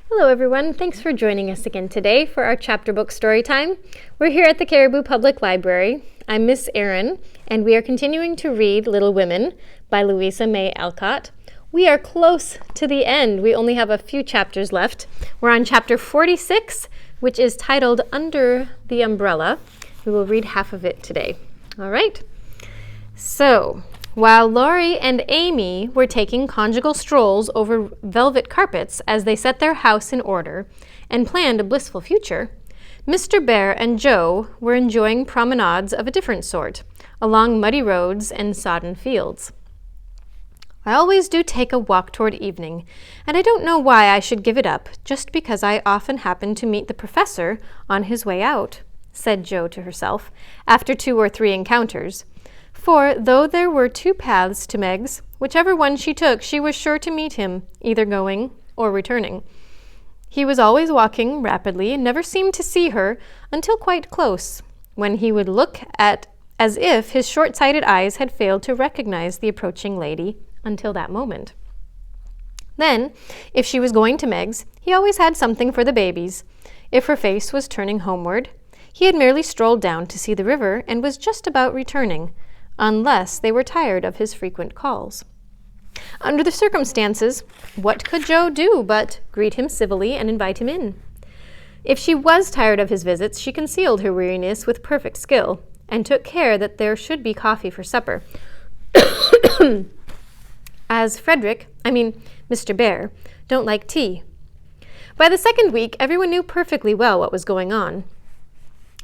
Hello everyone, thanks for joining us again today for our chapter book story time. We're here at the Caribou Public Library. I'm Miss Erin, and we are continuing to read Little Women by Louisa May Alcott. We are close to the end. We only have a few chapters left. We're on chapter 46, which is titled Under the Umbrella. We will read half of it today. All right. So, while Laurie and Amy were taking conjugal strolls over velvet carpets as they set their house in order and planned a blissful future, Mr. Bhaer and Jo were enjoying promenades of a different sort, along muddy roads and sodden fields. I always do take a walk toward evening, and I don't know why I should give it up, just because I often happen to meet the professor on his way out, said Jo to herself, after 2 or 3 encounters. For, though there were 2 paths to Meg's, whichever one she took, she was sure to meet him, either going or returning. He was always walking rapidly and never seemed to see her until quite close, when he would look at as if his short-sighted eyes had failed to recognize the approaching lady until that moment. Then, if she was going to Meg's, he always had something for the babies. If her face was turning homeward, he had merely strolled down to see the river and was just about returning, unless they were tired of his frequent calls. Under the circumstances, what could Jo do but greet him civilly and invite him in? If she was tired of his visits, she concealed her weariness with perfect skill, and took care that there should be coffee for supper. As Mr. Bhaer, don't like tea. By the 2nd week, everyone knew perfectly well what was going on.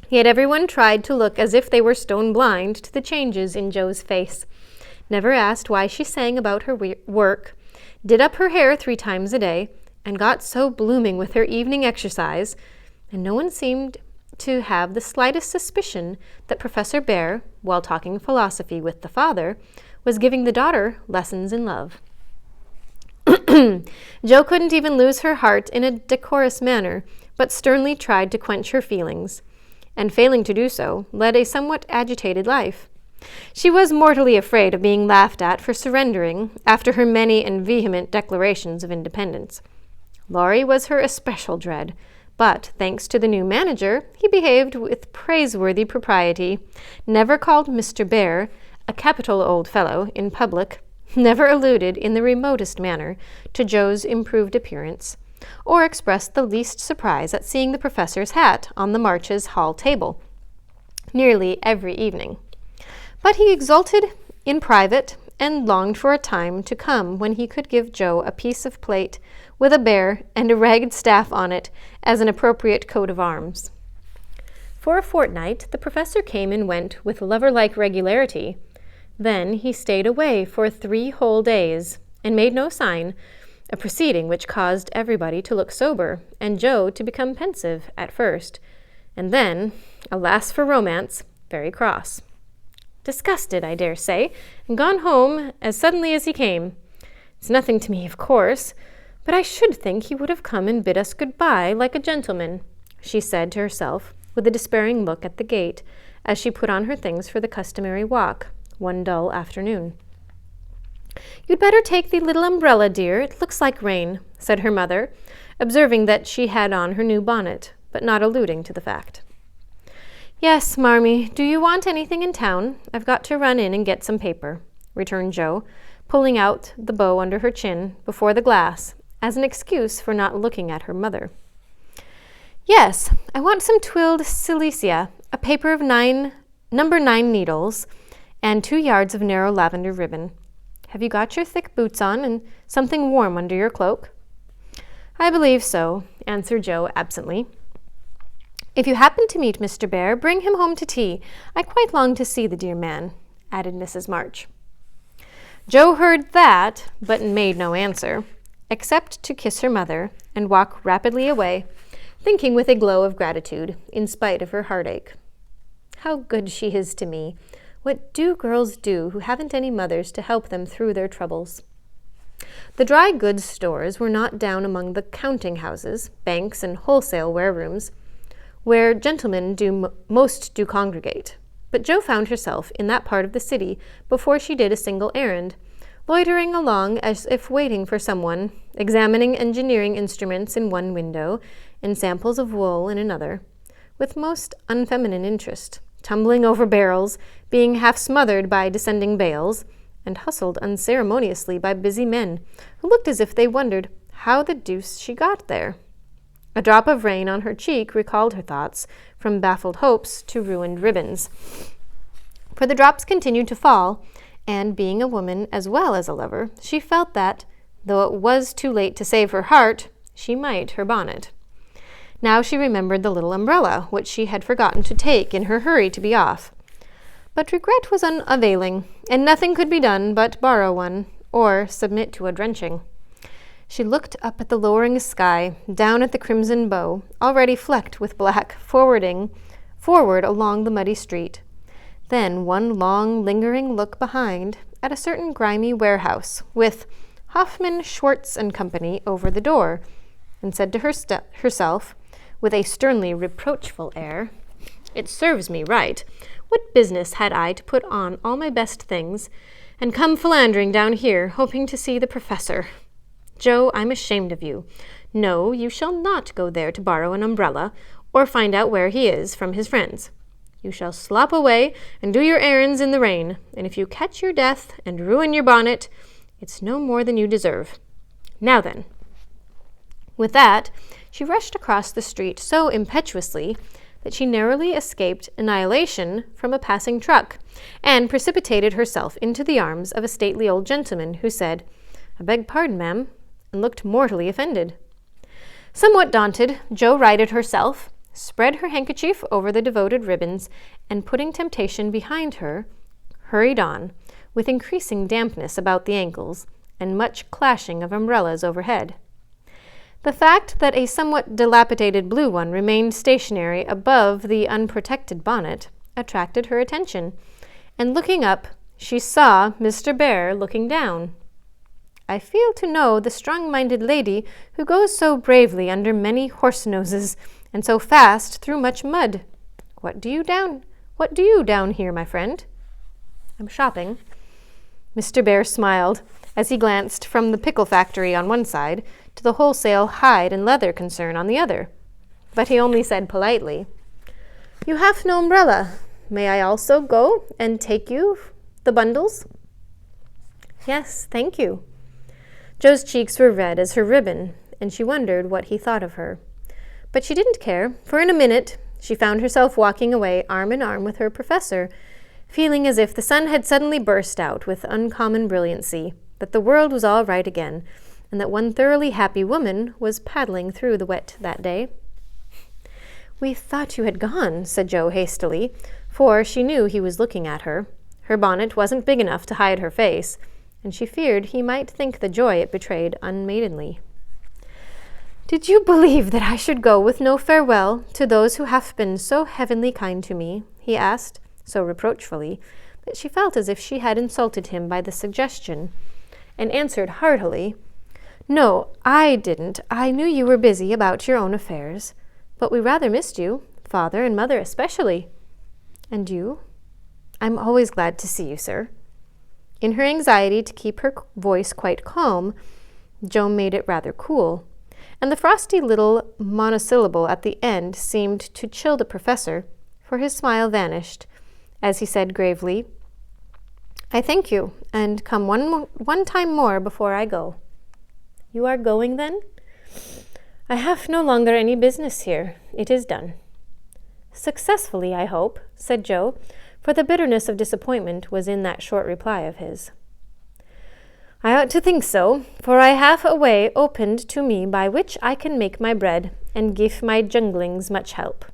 Yet everyone tried to look as if they were stone blind to the changes in Jo's face, never asked why she sang about her work, did up her hair 3 times a day, and got so blooming with her evening exercise, and no one seemed to have the slightest suspicion that Professor Bhaer, while talking philosophy with the father, was giving the daughter lessons in love. Jo couldn't even lose her heart in a decorous manner, but sternly tried to quench her feelings, and failing to do so, led a somewhat agitated life. She was mortally afraid of being laughed at for surrendering after her many and vehement declarations of independence. Laurie was her especial dread, but, thanks to the new manager, he behaved with praiseworthy propriety, never called Mr. Bhaer a capital old fellow in public, never alluded in the remotest manner to Jo's improved appearance, or expressed the least surprise at seeing the professor's hat on the Marches' hall table nearly every evening. But he exulted in private and longed for a time to come when he could give Jo a piece of plate with a bear and a ragged staff on it as an appropriate coat of arms. For a fortnight, the professor came and went with lover-like regularity. Then he stayed away for 3 whole days and made no sign, a proceeding which caused everybody to look sober, and Jo to become pensive at first, and then, alas for romance, very cross. Disgusted, I dare say, and gone home as suddenly as he came. It's nothing to me, of course, but I should think he would have come and bid us good-bye like a gentleman, she said to herself, with a despairing look at the gate, as she put on her things for the customary walk, one dull afternoon. "You'd better take the little umbrella, dear. It looks like rain," said her mother, observing that she had on her new bonnet, but not alluding to the fact. "Yes, Marmee, do you want anything in town? I've got to run in and get some paper," returned Jo, pulling out the bow under her chin before the glass as an excuse for not looking at her mother. "Yes, I want some twilled silesia, a paper of number 9 needles, and 2 yards of narrow lavender ribbon. Have you got your thick boots on and something warm under your cloak?" "I believe so," answered Jo absently. "If you happen to meet Mr. Bhaer, bring him home to tea. I quite long to see the dear man," added Mrs. March. Jo heard that, but made no answer, except to kiss her mother and walk rapidly away, thinking with a glow of gratitude, in spite of her heartache. "How good she is to me! What do girls do who haven't any mothers to help them through their troubles?" The dry goods stores were not down among the counting houses, banks, and wholesale warerooms, where gentlemen most do congregate, but Jo found herself in that part of the city before she did a single errand, loitering along as if waiting for someone, examining engineering instruments in one window and samples of wool in another, with most unfeminine interest, tumbling over barrels, being half smothered by descending bales, and hustled unceremoniously by busy men who looked as if they wondered how the deuce she got there. A drop of rain on her cheek recalled her thoughts from baffled hopes to ruined ribbons. For the drops continued to fall, and being a woman as well as a lover, she felt that, though it was too late to save her heart, she might her bonnet. Now she remembered the little umbrella, which she had forgotten to take in her hurry to be off. But regret was unavailing, and nothing could be done but borrow one, or submit to a drenching. She looked up at the lowering sky, down at the crimson bow, already flecked with black, forward along the muddy street. Then one long, lingering look behind at a certain grimy warehouse, with Hoffman, Schwartz and Company over the door, and said to herself, with a sternly reproachful air, "It serves me right. What business had I to put on all my best things and come philandering down here, hoping to see the professor? Joe, I'm ashamed of you. No, you shall not go there to borrow an umbrella or find out where he is from his friends. You shall slop away and do your errands in the rain, and if you catch your death and ruin your bonnet, it's no more than you deserve. Now then." With that, she rushed across the street so impetuously that she narrowly escaped annihilation from a passing truck, and precipitated herself into the arms of a stately old gentleman who said, "I beg pardon, ma'am," and looked mortally offended. Somewhat daunted, Jo righted herself, spread her handkerchief over the devoted ribbons, and putting temptation behind her, hurried on, with increasing dampness about the ankles and much clashing of umbrellas overhead. The fact that a somewhat dilapidated blue one remained stationary above the unprotected bonnet attracted her attention, and looking up, she saw Mr. Bhaer looking down. "I feel to know the strong-minded lady who goes so bravely under many horse-noses and so fast through much mud. What do you down here, my friend?" "I'm shopping." Mr. Bhaer smiled as he glanced from the pickle factory on one side to the wholesale hide and leather concern on the other. But he only said politely, "You have no umbrella. May I also go and take you the bundles?" "Yes, thank you." Jo's cheeks were red as her ribbon, and she wondered what he thought of her. But she didn't care, for in a minute she found herself walking away arm in arm with her professor, feeling as if the sun had suddenly burst out with uncommon brilliancy, that the world was all right again, and that one thoroughly happy woman was paddling through the wet that day. "We thought you had gone," said Jo hastily, for she knew he was looking at her. Her bonnet wasn't big enough to hide her face, and she feared he might think the joy it betrayed unmaidenly. "Did you believe that I should go with no farewell to those who have been so heavenly kind to me?" he asked, so reproachfully that she felt as if she had insulted him by the suggestion, and answered heartily, "No, I didn't. I knew you were busy about your own affairs. But we rather missed you, father and mother especially." "And you?" "I'm always glad to see you, sir." In her anxiety to keep her voice quite calm, Jo made it rather cool, and the frosty little monosyllable at the end seemed to chill the professor, for his smile vanished, as he said gravely, "I thank you, and come one time more before I go." "You are going, then?" "I have no longer any business here. It is done." "Successfully, I hope," said Jo, for the bitterness of disappointment was in that short reply of his. "I ought to think so, for I have a way opened to me by which I can make my bread and give my junglings much help."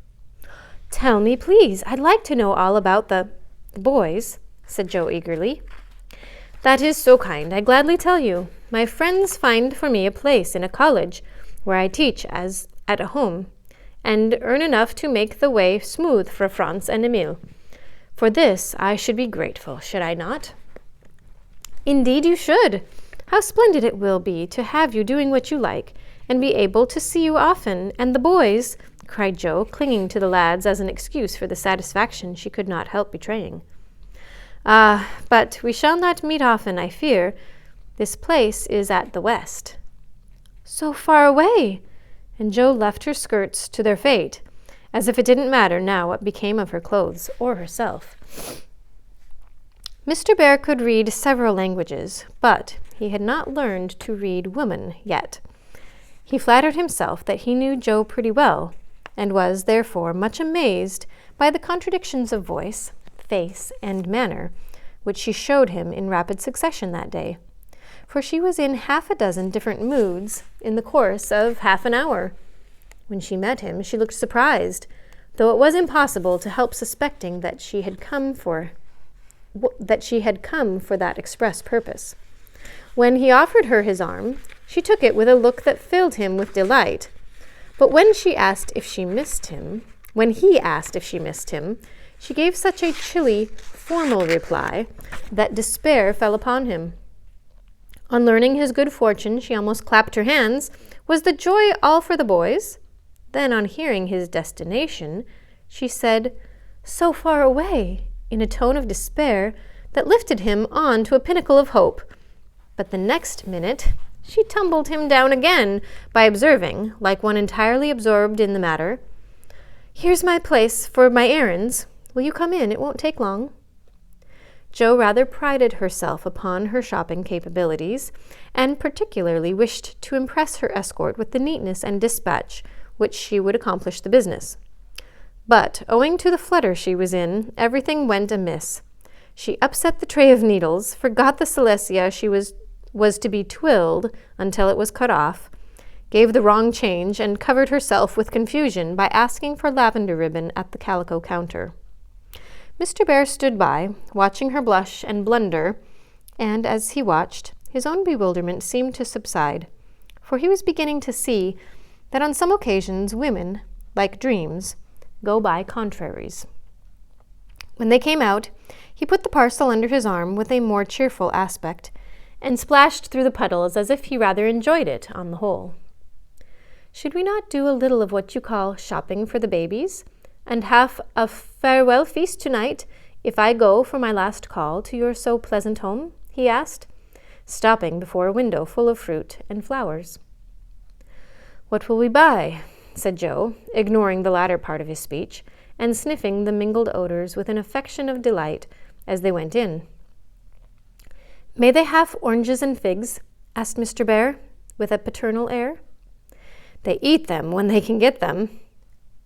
"Tell me, please. I'd like to know all about the boys," said Jo eagerly. "That is so kind. I gladly tell you. My friends find for me a place in a college where I teach as at home, and earn enough to make the way smooth for Franz and Emil. For this I should be grateful, should I not?" "Indeed you should. How splendid it will be to have you doing what you like, and be able to see you often, and the boys," cried Jo, clinging to the lads as an excuse for the satisfaction she could not help betraying. "Ah, but we shall not meet often, I fear. This place is at the west." "So far away!" And Jo left her skirts to their fate, as if it didn't matter now what became of her clothes or herself. Mr. Bhaer could read several languages, but he had not learned to read woman yet. He flattered himself that he knew Jo pretty well, and was, therefore, much amazed by the contradictions of voice, face, and manner, which she showed him in rapid succession that day, for she was in 6 different moods in the course of half an hour. When she met him, she looked surprised, though it was impossible to help suspecting that she had come for that express purpose. When he offered her his arm, she took it with a look that filled him with delight. But when he asked if she missed him, she gave such a chilly, formal reply that despair fell upon him. On learning his good fortune, she almost clapped her hands. Was the joy all for the boys? Then, on hearing his destination, she said, "So far away," in a tone of despair that lifted him on to a pinnacle of hope. But the next minute she tumbled him down again by observing, like one entirely absorbed in the matter, "Here's my place for my errands. Will you come in? It won't take long." Jo rather prided herself upon her shopping capabilities, and particularly wished to impress her escort with the neatness and dispatch which she would accomplish the business. But, owing to the flutter she was in, everything went amiss. She upset the tray of needles, forgot the Silesia she was to be twilled until it was cut off, gave the wrong change, and covered herself with confusion by asking for lavender ribbon at the calico counter. Mr. Bhaer stood by, watching her blush and blunder, and as he watched, his own bewilderment seemed to subside, for he was beginning to see that on some occasions women, like dreams, go by contraries. When they came out, he put the parcel under his arm with a more cheerful aspect, and splashed through the puddles as if he rather enjoyed it on the whole. "Should we not do a little of what you call shopping for the babies, and have a farewell feast tonight if I go for my last call to your so pleasant home?" he asked, stopping before a window full of fruit and flowers. "What will we buy?" said Jo, ignoring the latter part of his speech, and sniffing the mingled odors with an affection of delight as they went in. "May they have oranges and figs?" asked Mr. Bhaer, with a paternal air. "They eat them when they can get them."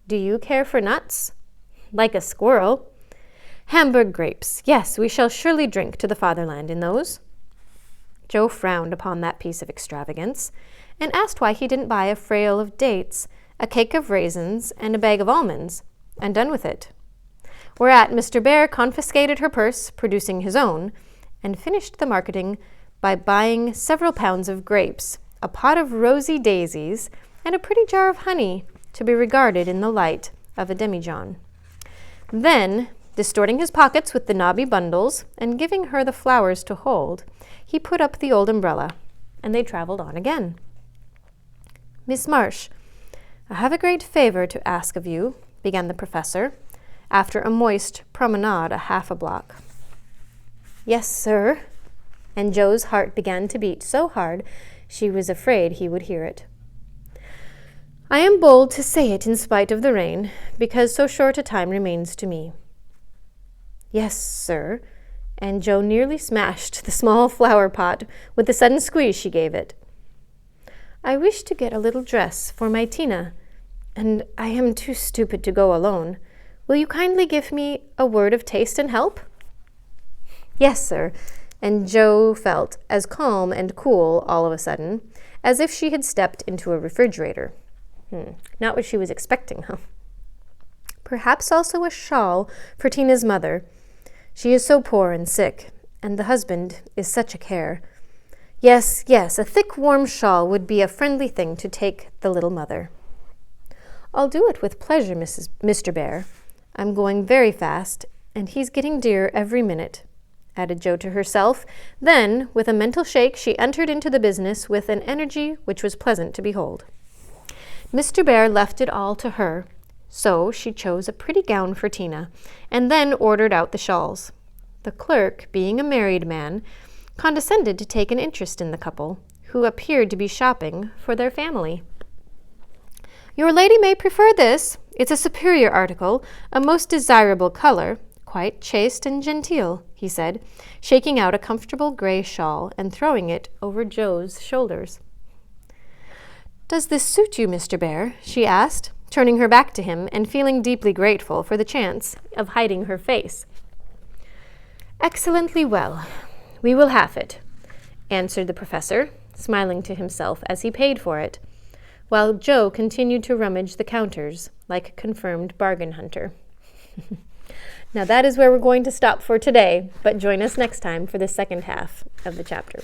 "Do you care for nuts?" "Like a squirrel." "Hamburg grapes. Yes, we shall surely drink to the fatherland in those." Jo frowned upon that piece of extravagance, and asked why he didn't buy a frail of dates, a cake of raisins, and a bag of almonds, and done with it. Whereat Mr. Bhaer confiscated her purse, producing his own, and finished the marketing by buying several pounds of grapes, a pot of rosy daisies, and a pretty jar of honey, to be regarded in the light of a demijohn. Then, distorting his pockets with the knobby bundles, and giving her the flowers to hold, he put up the old umbrella, and they travelled on again. "Miss Marsh, I have a great favour to ask of you," began the professor, after a moist promenade half a block. "Yes, sir," and Jo's heart began to beat so hard she was afraid he would hear it. "I am bold to say it in spite of the rain, because so short a time remains to me." "Yes, sir," and Jo nearly smashed the small flower pot with the sudden squeeze she gave it. "I wish to get a little dress for my Tina, and I am too stupid to go alone. Will you kindly give me a word of taste and help?" "Yes, sir," and Jo felt as calm and cool all of a sudden as if she had stepped into a refrigerator. Not what she was expecting, huh? "Perhaps also a shawl for Tina's mother. She is so poor and sick, and the husband is such a care. Yes, a thick warm shawl would be a friendly thing to take the little mother." "I'll do it with pleasure, Mr. Bhaer. I'm going very fast, and he's getting dear every minute," added Jo to herself. Then, with a mental shake, she entered into the business with an energy which was pleasant to behold. Mr. Bhaer left it all to her, so she chose a pretty gown for Tina, and then ordered out the shawls. The clerk, being a married man, condescended to take an interest in the couple, who appeared to be shopping for their family. "Your lady may prefer this. It's a superior article, a most desirable color, quite chaste and genteel," he said, shaking out a comfortable gray shawl and throwing it over Joe's shoulders. "Does this suit you, Mr. Bhaer?" she asked, turning her back to him and feeling deeply grateful for the chance of hiding her face. "Excellently well. We will have it," answered the professor, smiling to himself as he paid for it, while Joe continued to rummage the counters like a confirmed bargain hunter. Now that is where we're going to stop for today, but join us next time for the second half of the chapter.